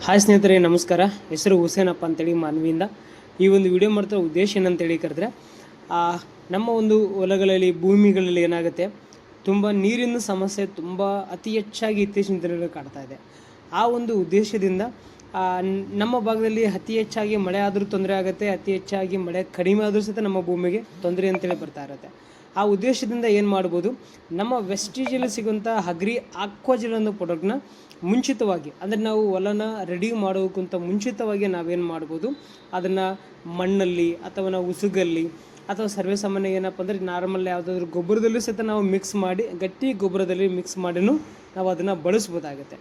Hi ಸ್ನೇಹಿತರೆ, ನಮಸ್ಕಾರ. ಹೆಸರು ಹುಸೇನಪ್ಪ ಅಂತೇಳಿ ಮಾನ್ವಿಯಿಂದ ಈ ಒಂದು ವಿಡಿಯೋ ಮಾಡ್ತಾ ಉದ್ದೇಶ ಏನಂತೇಳಿ ಕರೆದ್ರೆ, ನಮ್ಮ ಒಂದು ಹೊಲಗಳಲ್ಲಿ ಭೂಮಿಗಳಲ್ಲಿ ಏನಾಗುತ್ತೆ, ತುಂಬ ನೀರಿನ ಸಮಸ್ಯೆ ತುಂಬ ಅತಿ ಹೆಚ್ಚಾಗಿ ಇತ್ತೀಚಿನ ದಿನಗಳಲ್ಲಿ ಕಾಡ್ತಾ ಇದೆ. ಆ ಒಂದು ಉದ್ದೇಶದಿಂದ ನಮ್ಮ ಭಾಗದಲ್ಲಿ ಅತಿ ಹೆಚ್ಚಾಗಿ ಮಳೆ ಆದರೂ ತೊಂದರೆ ಆಗುತ್ತೆ, ಅತಿ ಹೆಚ್ಚಾಗಿ ಮಳೆ ಕಡಿಮೆ ಆದರೂ ಸಹಿತ ನಮ್ಮ ಭೂಮಿಗೆ ತೊಂದರೆ ಅಂತೇಳಿ ಬರ್ತಾ ಇರುತ್ತೆ. ಆ ಉದ್ದೇಶದಿಂದ ಏನು ಮಾಡ್ಬೋದು, ನಮ್ಮ ವೆಸ್ಟೇಜಲ್ಲಿ ಸಿಗುವಂಥ ಅಗ್ರಿ ಆಕ್ವಾಜೆಲ್ ಅನ್ನೋ ಪ್ರಾಡಕ್ಟ್ನ ಮುಂಚಿತವಾಗಿ, ಅಂದರೆ ನಾವು ಹೊಲನ ರೆಡಿ ಮಾಡೋಕ್ಕಿಂತ ಮುಂಚಿತವಾಗಿ ನಾವೇನು ಮಾಡ್ಬೋದು, ಅದನ್ನು ಮಣ್ಣಲ್ಲಿ ಅಥವಾ ನಾವು ಉಸುಗಲ್ಲಿ ಅಥವಾ ಸರ್ವೇ ಸಾಮಾನ್ಯ ಏನಪ್ಪ ಅಂದರೆ ನಾರ್ಮಲ್ ಯಾವುದಾದ್ರೂ ಗೊಬ್ಬರದಲ್ಲೂ ಸಹಿತ ನಾವು ಮಿಕ್ಸ್ ಮಾಡಿ, ಗಟ್ಟಿ ಗೊಬ್ಬರದಲ್ಲಿ ಮಿಕ್ಸ್ ಮಾಡಿನೂ ನಾವು ಅದನ್ನು ಬಳಸ್ಬೋದಾಗುತ್ತೆ.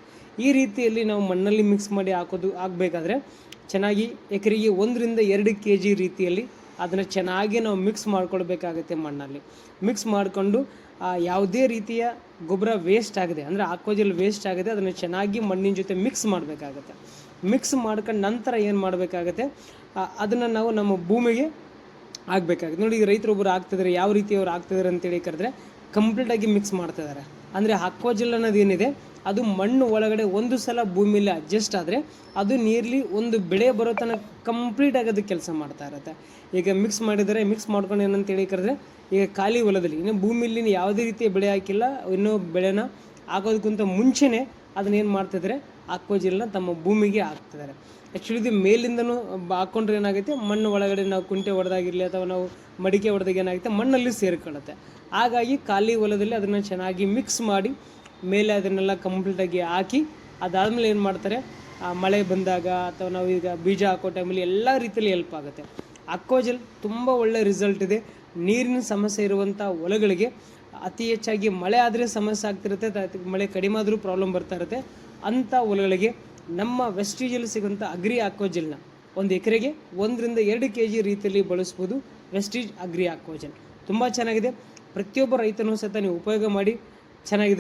ಈ ರೀತಿಯಲ್ಲಿ ನಾವು ಮಣ್ಣಲ್ಲಿ ಮಿಕ್ಸ್ ಮಾಡಿ ಆಗಬೇಕಾದ್ರೆ ಚೆನ್ನಾಗಿ ಎಕರೆಗೆ 1-2 kg ರೀತಿಯಲ್ಲಿ ಅದನ್ನು ಚೆನ್ನಾಗಿ ನಾವು ಮಿಕ್ಸ್ ಮಾಡ್ಕೊಳ್ಬೇಕಾಗುತ್ತೆ. ಮಣ್ಣಲ್ಲಿ ಮಿಕ್ಸ್ ಮಾಡಿಕೊಂಡು ಯಾವುದೇ ರೀತಿಯ ಗೊಬ್ಬರ ವೇಸ್ಟ್ ಆಗಿದೆ ಅಂದರೆ ಆಕ್ವಾಜೆಲ್ ವೇಸ್ಟ್ ಆಗಿದೆ, ಅದನ್ನು ಚೆನ್ನಾಗಿ ಮಣ್ಣಿನ ಜೊತೆ ಮಿಕ್ಸ್ ಮಾಡಬೇಕಾಗತ್ತೆ. ಮಿಕ್ಸ್ ಮಾಡ್ಕೊಂಡು ನಂತರ ಏನು ಮಾಡಬೇಕಾಗತ್ತೆ, ಅದನ್ನು ನಾವು ನಮ್ಮ ಭೂಮಿಗೆ ಆಗಬೇಕಾಗುತ್ತೆ. ನೋಡಿ, ರೈತರೊಬ್ಬರು ಆಗ್ತಿದ್ದಾರೆ, ಯಾವ ರೀತಿ ಅವ್ರು ಆಗ್ತಿದ್ದಾರೆ ಅಂತೇಳಿ ಕರೆದ್ರೆ ಕಂಪ್ಲೀಟಾಗಿ ಮಿಕ್ಸ್ ಮಾಡ್ತಿದ್ದಾರೆ. ಅಂದರೆ ಆಕ್ವಾಜೆಲ್ ಅನ್ನೋದು ಏನಿದೆ, ಅದು ಮಣ್ಣು ಒಳಗಡೆ ಒಂದು ಸಲ ಭೂಮಿಯಲ್ಲಿ ಅಡ್ಜಸ್ಟ್ ಆದರೆ ಅದು ನೀರ್ಲಿ ಒಂದು ಬೆಳೆ ಬರೋ ತನಕ ಕಂಪ್ಲೀಟ್ ಆಗೋದು ಕೆಲಸ ಮಾಡ್ತಾ ಇರುತ್ತೆ. ಈಗ ಮಿಕ್ಸ್ ಮಾಡಿದರೆ ಮಿಕ್ಸ್ ಮಾಡ್ಕೊಂಡು ಏನಂತೇಳಿ ಕರೆದ್ರೆ, ಈಗ ಖಾಲಿ ಹೊಲದಲ್ಲಿ ಇನ್ನು ಭೂಮಿಯಲ್ಲಿ ಯಾವುದೇ ರೀತಿಯ ಬೆಳೆ ಹಾಕಿಲ್ಲ, ಇನ್ನೂ ಬೆಳೆನ ಹಾಕೋದಕ್ಕಿಂತ ಮುಂಚೆನೇ ಅದನ್ನೇನು ಮಾಡ್ತಿದ್ದಾರೆ, ಆಕ್ವಾಜೆಲ್ನ ತಮ್ಮ ಭೂಮಿಗೆ ಹಾಕ್ತಿದ್ದಾರೆ. ಆ್ಯಕ್ಚುಲಿ ಇದು ಮೇಲಿಂದನೂ ಹಾಕ್ಕೊಂಡ್ರೆ ಏನಾಗುತ್ತೆ, ಮಣ್ಣು ಒಳಗಡೆ ನಾವು ಕುಂಟೆ ಹೊಡೆದಾಗಿರಲಿ ಅಥವಾ ನಾವು ಮಡಿಕೆ ಹೊಡೆದಾಗ ಏನಾಗುತ್ತೆ, ಮಣ್ಣಲ್ಲಿ ಸೇರಿಕೊಳ್ಳುತ್ತೆ. ಹಾಗಾಗಿ ಖಾಲಿ ಹೊಲದಲ್ಲಿ ಅದನ್ನು ಚೆನ್ನಾಗಿ ಮಿಕ್ಸ್ ಮಾಡಿ ಮೇಲೆ ಅದನ್ನೆಲ್ಲ ಕಂಪ್ಲೀಟಾಗಿ ಹಾಕಿ, ಅದಾದಮೇಲೆ ಏನು ಮಾಡ್ತಾರೆ, ಮಳೆ ಬಂದಾಗ ಅಥವಾ ನಾವು ಈಗ ಬೀಜ ಹಾಕೋ ಟೈಮಲ್ಲಿ ಎಲ್ಲ ರೀತಿಯಲ್ಲಿ ಹೆಲ್ಪ್ ಆಗುತ್ತೆ. ಆಕ್ವಾಜೆಲ್ ತುಂಬ ಒಳ್ಳೆ ರಿಸಲ್ಟ್ ಇದೆ. ನೀರಿನ ಸಮಸ್ಯೆ ಇರುವಂಥ ಹೊಲಗಳಿಗೆ, ಅತಿ ಹೆಚ್ಚಾಗಿ ಮಳೆ ಆದರೆ ಸಮಸ್ಯೆ ಆಗ್ತಿರುತ್ತೆ, ಮಳೆ ಕಡಿಮೆ ಆದರೂ ಪ್ರಾಬ್ಲಮ್ ಬರ್ತಾ ಇರುತ್ತೆ. ಅಂಥ ಹೊಲಗಳಿಗೆ ನಮ್ಮ ವೆಸ್ಟೇಜಲ್ಲಿ ಸಿಗುವಂಥ ಅಗ್ರಿ ಆಕ್ವಾಜೆಲ್ನ ಒಂದು ಎಕರೆಗೆ 1-2 kg ರೀತಿಯಲ್ಲಿ ಬಳಸ್ಬೋದು. ವೆಸ್ಟೇಜ್ ಅಗ್ರಿ ಆಕ್ವಾಜೆಲ್ ತುಂಬ ಚೆನ್ನಾಗಿದೆ. ಪ್ರತಿಯೊಬ್ಬ ರೈತನೂ ಸಹಿತ ನೀವು ಉಪಯೋಗ ಮಾಡಿ, ಚೆನ್ನಾಗಿದೆ.